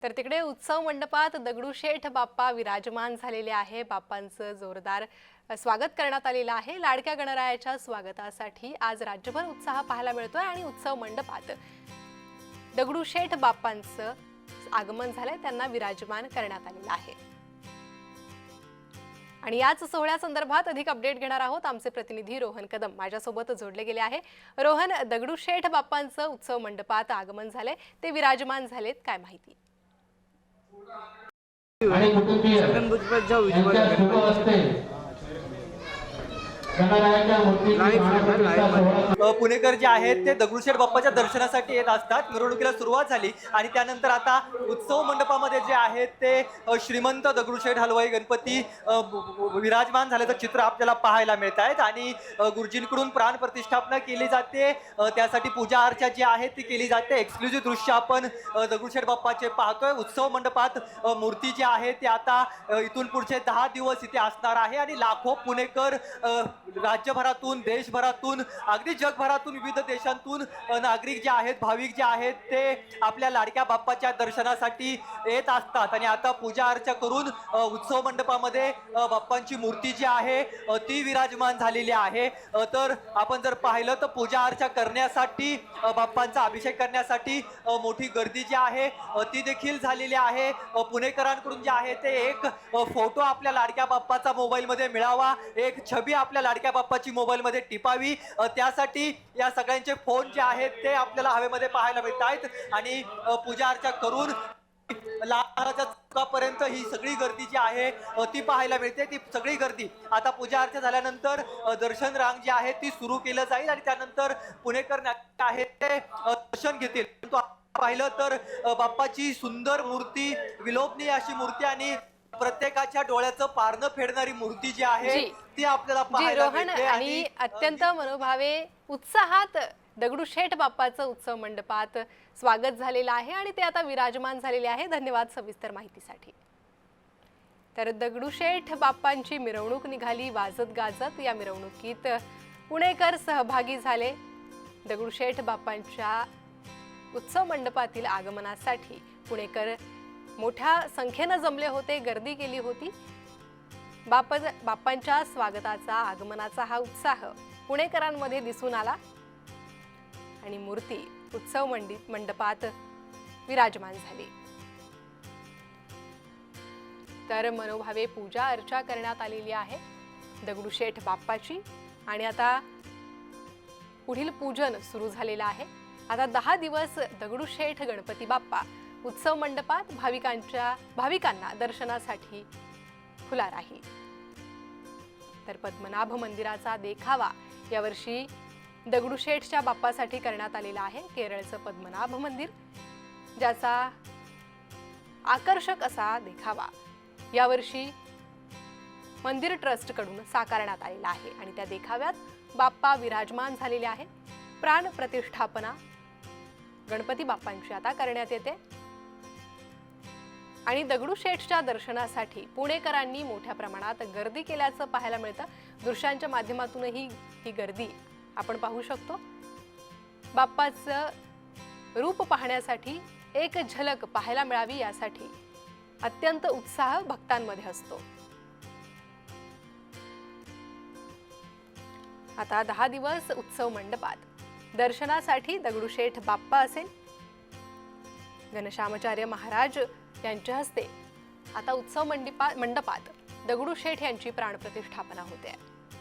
तर तिकडे उत्सव मंडपात दगडूशेठ बाप्पा विराजमान झालेले आहे। बाप्पांचं जोरदार स्वागत करण्यात आलेलं आहे। लाडक्या गणरायाच्या स्वागतासाठी आज राज्यभर उत्साह पाहायला मिळतोय आणि उत्सव मंडपात दगडूशेठ बाप्पांचं आगमन झालंय, त्यांना विराजमान करण्यात आलेलं आहे। आणि याच सोहळ्यासंदर्भात अधिक अपडेट घेणार आहोत। आमचे प्रतिनिधी रोहन कदम माझ्यासोबत जोडले गेले आहे। रोहन, दगडूशेठ बाप्पांचं उत्सव मंडपात आगमन झालंय, ते विराजमान झालेत, काय माहिती? आणि कुटुंबीय पुणेकर जे आहेत ते दगडूशेठ बाप्पाच्या दर्शनासाठी येत असतात। मिरवणुकीला सुरुवात झाली आणि त्यानंतर आता उत्सव मंडपामध्ये जे आहेत ते श्रीमंत दगडूशेठ हलवाई गणपती विराजमान झाल्याचं चित्र आपल्याला पाहायला मिळत आहेत आणि गुरुजींकडून प्राण प्रतिष्ठापना केली जाते, त्यासाठी पूजा अर्चा जी आहे ती केली जाते। एक्सक्लुझिव्ह दृश्य आपण दगडूशेठ बाप्पाचे पाहतोय। उत्सव मंडपात मूर्ती जी आहे ती आता इथून पुढचे 10 दिवस इथे असणार आहे आणि लाखो पुणेकर राज्यभरातून, देशभरातून, अगदी जगभरातून, विविध देशांतून नागरिक जे आहेत, भाविक जे आहेत ते आपल्या लाडक्या बाप्पाच्या दर्शनासाठी येत असतात आणि आता पूजा अर्चा करून उत्सव मंडपामध्ये बाप्पांची मूर्ती जी आहे ती विराजमान झालेली आहे। तर आपण जर पाहिलं तर पूजा अर्चा करण्यासाठी, बाप्पांचा अभिषेक करण्यासाठी मोठी गर्दी जी आहे ती देखील झालेली आहे। पुणेकरांकडून जे आहे ते एक फोटो आपल्या लाडक्या बाप्पाचा मोबाईलमध्ये मिळावा, एक छबी आपल्या लाडक्या बाप्पाची मोबाईलमध्ये टिपावी, त्यासाठी या सगळ्यांचे फोन जे आहेत ते आपल्याला हवेमध्ये पाहायला मिळत आहेत आणि पूजा अर्चा करून लहानाच्या चौकापर्यंत ही सगळी गर्दी जी आहे ती पाहायला मिळते। ती सगळी गर्दी आता पूजा अर्चा झाल्यानंतर दर्शन रांग जी आहे ती सुरू केलं जाईल आणि त्यानंतर पुणेकर आहेत ते दर्शन घेतील। पाहिलं तर बाप्पाची सुंदर मूर्ती, विलोभनीय अशी मूर्ती आणि प्रत्येकाच्या डोळ्याचं पारणं फेडणारी मूर्ती जी आहे ती आपल्याला पाहायला मिळते। आणि अत्यंत मनोभावे उत्साहात दगडूशेठ बाप्पाचं उत्सव मंडपात स्वागत झालेलं आहे आणि ते आता विराजमान झालेले आहे। धन्यवाद सविस्तर माहितीसाठी। तर दगडूशेठ बाप्पांची मिरवणूक निघाली वाजत गाजत। या मिरवणुकीत पुणेकर सहभागी झाले। दगडूशेठ बाप्पांच्या उत्सव मंडपातील आगमनासाठी पुणेकर मोठ्या संख्येने जमले होते, गर्दी केली होती। बाप्पांच्या स्वागताचा, आगमनाचा हा उत्साह पुणेकरांमध्ये दिसून आला आणि मूर्ती उत्सव मंडपात विराजमान झाली। तर मनोभावे पूजा अर्चा करण्यात आलेली आहे दगडूशेठ बाप्पाची आणि आता पुढील पूजन सुरू झालेलं आहे। आता 10 दिवस दगडूशेठ गणपती बाप्पा उत्सव मंडपात भाविकांना दर्शनासाठी खुला राहील। तर पद्मनाभ मंदिराचा देखावा यावर्षी दगडूशेठच्या बाप्पासाठी करण्यात आलेला आहे। केरळचं पद्मनाभ मंदिर, ज्याचा आकर्षक असा देखावा यावर्षी मंदिर ट्रस्ट कडून साकारण्यात आलेला आहे आणि त्या देखाव्यात बाप्पा विराजमान झालेले आहे। प्राण प्रतिष्ठापना गणपती बाप्पांची आता करण्यात येते आणि दगडूशेठच्या दर्शनासाठी पुणेकरांनी मोठ्या प्रमाणात गर्दी केल्याचं पाहायला मिळतं। दृश्यांच्या माध्यमातूनही ही गर्दी आपण पाहू शकतो। बाप्पाचं रूप पाहण्यासाठी, एक झलक पाहायला मिळावी यासाठी अत्यंत उत्साह भक्तांमध्ये असतो। आता 10 दिवस उत्सव मंडपात दर्शनासाठी दगडूशेठ बाप्पा असेल। घनश्यामाचार्य महाराज यांच्या हस्ते आता उत्सव मंडपात दगडूशेठ यांची प्राणप्रतिष्ठापना होते।